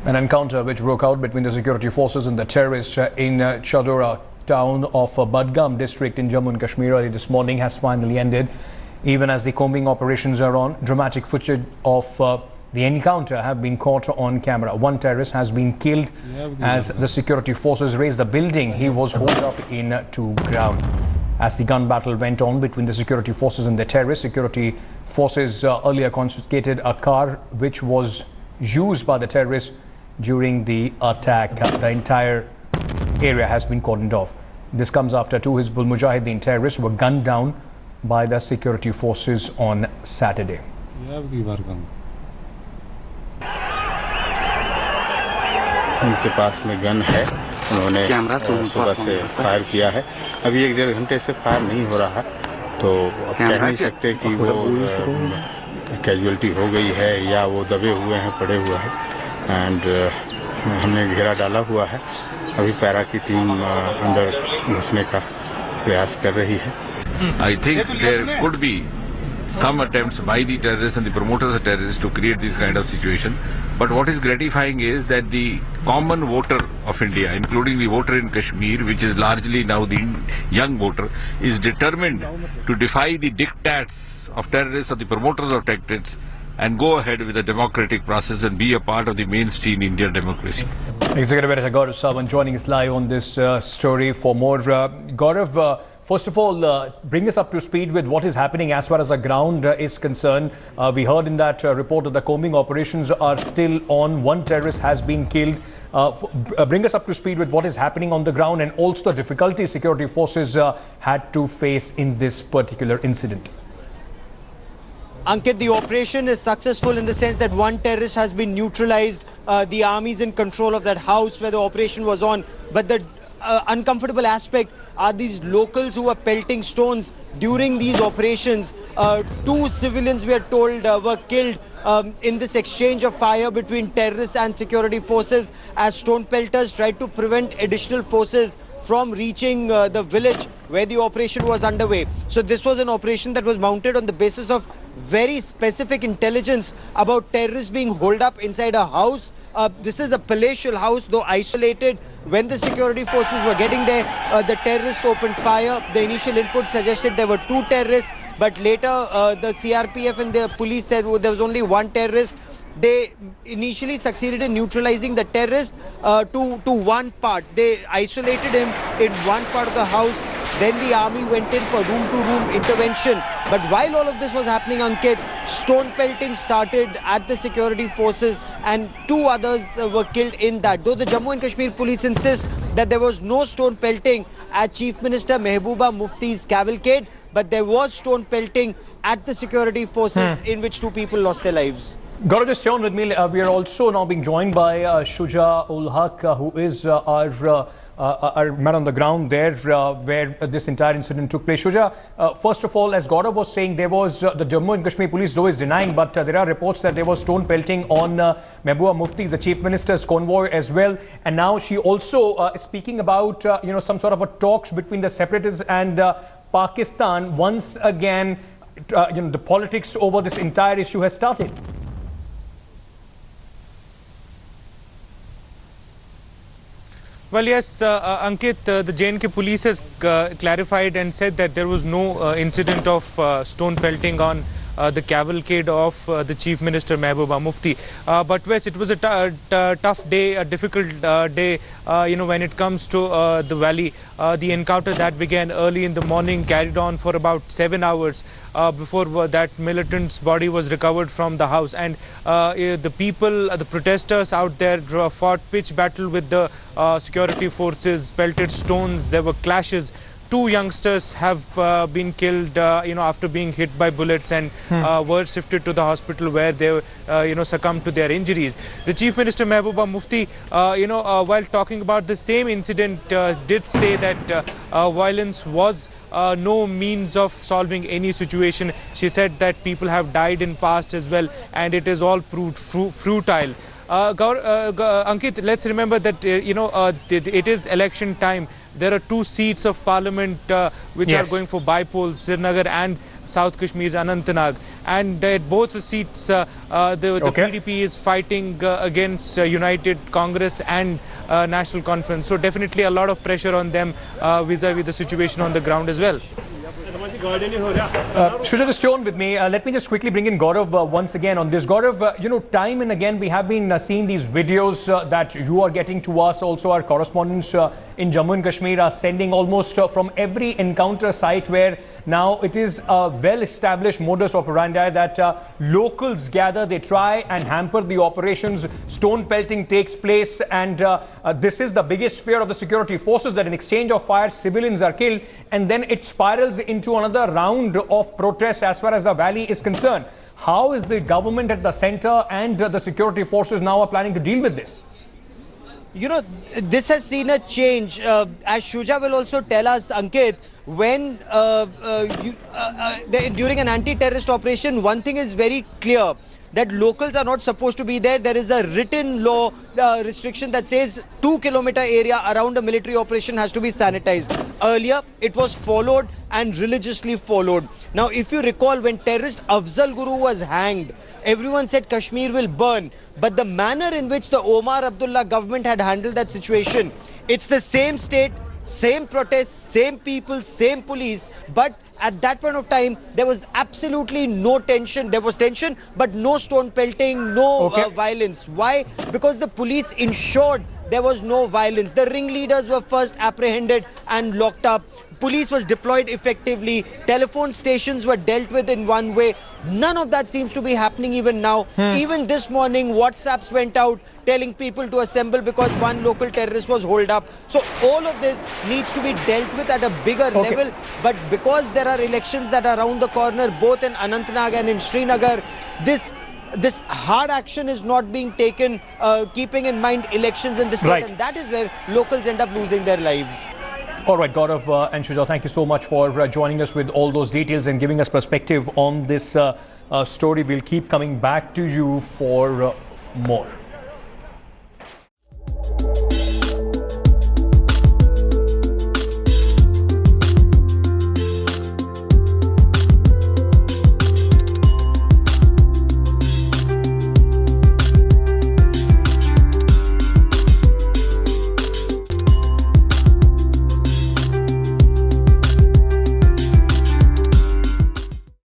An encounter which broke out between the security forces and the terrorists in Chadoora town of Budgam district in Jammu and Kashmir early this morning has finally ended. Even as the combing operations are on, dramatic footage of the encounter have been caught on camera. One terrorist has been killed as the security forces raised the building he was holed up in to ground. As the gun battle went on between the security forces and the terrorists, security forces earlier confiscated a car which was used by the terrorists during the attack. The entire area has been cordoned off. This comes after two Hizbul Mujahideen terrorists were gunned down by the security forces on Saturday. उनके पास में gun है, उन्होंने सुबह से fire किया है। अभी 1-1.5 घंटे से फायर नहीं हो रहा है, तो अब कह नहीं सकते कि वो कैजुअलिटी हो गई है या वो दबे हुए हैं, पड़े हुए हैं। एंड हमने घेरा डाला हुआ है। अभी पैरा की टीम अंदर घुसने का प्रयास कर रही है। I think there could be some attempts by the terrorists and the promoters of terrorists to create this kind of situation. But what is gratifying is that the common voter of India, including the voter in Kashmir, which is largely now the young voter, is determined to defy the diktats of terrorists or the promoters of terrorists and go ahead with the democratic process and be a part of the mainstream Indian democracy. Executive Editor Gaurav Sawan joining us live on this story. For more, Gaurav, first of all, bring us up to speed with what is happening as far as the ground is concerned. We heard in that report that the combing operations are still on. One terrorist has been killed. Bring us up to speed with what is happening on the ground and also the difficulties security forces had to face in this particular incident. Ankit, the operation is successful in the sense that one terrorist has been neutralized. The army is in control of that house where the operation was on. But the uncomfortable aspect are these locals who were pelting stones during these operations. Two civilians, we are told, were killed in this exchange of fire between terrorists and security forces as stone pelters tried to prevent additional forces from reaching the village where the operation was underway. So this was an operation that was mounted on the basis of very specific intelligence about terrorists being holed up inside a house. This is a palatial house, though isolated. When the security forces were getting there, the terrorists opened fire. The initial input suggested there were two terrorists, but later the CRPF and the police said there was only one terrorist. They initially succeeded in neutralizing the terrorist to one part. They isolated him in one part of the house. Then the army went in for room-to-room intervention. But while all of this was happening, Ankit, stone pelting started at the security forces and two others were killed in that. Though the Jammu and Kashmir police insist that there was no stone pelting at Chief Minister Mehbooba Mufti's cavalcade, but there was stone pelting at the security forces in which two people lost their lives. Gaurav, just stay on with me. We are also now being joined by Shuja ul Haq, who is our man on the ground there where this entire incident took place. Shuja, first of all, as Gaurav was saying, there was the Jammu and Kashmir police, though, is denying, but there are reports that there was stone pelting on Mehbooba Mufti, the Chief Minister's convoy as well. And now she also is speaking about, some sort of a talks between the separatists and Pakistan. Once again, the politics over this entire issue has started. Well, yes, Ankit, the J&K police has clarified and said that there was no incident of stone pelting on the cavalcade of the Chief Minister Mehbooba Mufti. But yes, it was a tough day, a difficult day, when it comes to the valley. The encounter that began early in the morning carried on for about 7 hours before that militant's body was recovered from the house. And the people, the protesters out there fought pitch battle with the security forces, pelted stones, there were clashes. Two youngsters have been killed, after being hit by bullets and were shifted to the hospital where they, succumbed to their injuries. The Chief Minister Mehbooba Mufti, while talking about the same incident, did say that violence was no means of solving any situation. She said that people have died in past as well, and it is all proved futile. Ankit, let's remember that it is election time. There are two seats of parliament which are going for by-polls, Srinagar and South Kashmir's Anantnag, and at both the seats the PDP is fighting against United Congress and National Conference. So definitely a lot of pressure on them vis-a-vis the situation on the ground as well. Shuja, just stay on with me. Let me just quickly bring in Gaurav once again on this. Gaurav, time and again we have been seeing these videos that you are getting to us. Also, our correspondents in Jammu and Kashmir are sending almost from every encounter site where now it is a well-established modus operandi that locals gather, they try and hamper the operations. Stone pelting takes place, and this is the biggest fear of the security forces, that in exchange of fire, civilians are killed, and then it spirals into another round of protests as far as the valley is concerned. How is the government at the center and the security forces now are planning to deal with this? You know, this has seen a change. As Shuja will also tell us, Ankit, when during an anti-terrorist operation, one thing is very clear, that locals are not supposed to be there. There is a written law restriction that says 2-kilometer area around a military operation has to be sanitized. Earlier, it was followed and religiously followed. Now, if you recall, when terrorist Afzal Guru was hanged, everyone said Kashmir will burn. But the manner in which the Omar Abdullah government had handled that situation, it's the same state, same protests, same people, same police, but at that point of time, there was absolutely no tension. There was tension, but no stone pelting, no violence. Why? Because the police ensured there was no violence. The ringleaders were first apprehended and locked up. Police was deployed effectively. Telephone stations were dealt with in one way. None of that seems to be happening even now. Even this morning, WhatsApps went out telling people to assemble because one local terrorist was holed up. So all of this needs to be dealt with at a bigger level. But because there are elections that are around the corner, both in Anantnag and in Srinagar, this hard action is not being taken, keeping in mind elections in the state, and that is where locals end up losing their lives. All right, Gaurav and Shuja, thank you so much for joining us with all those details and giving us perspective on this story. We'll keep coming back to you for more.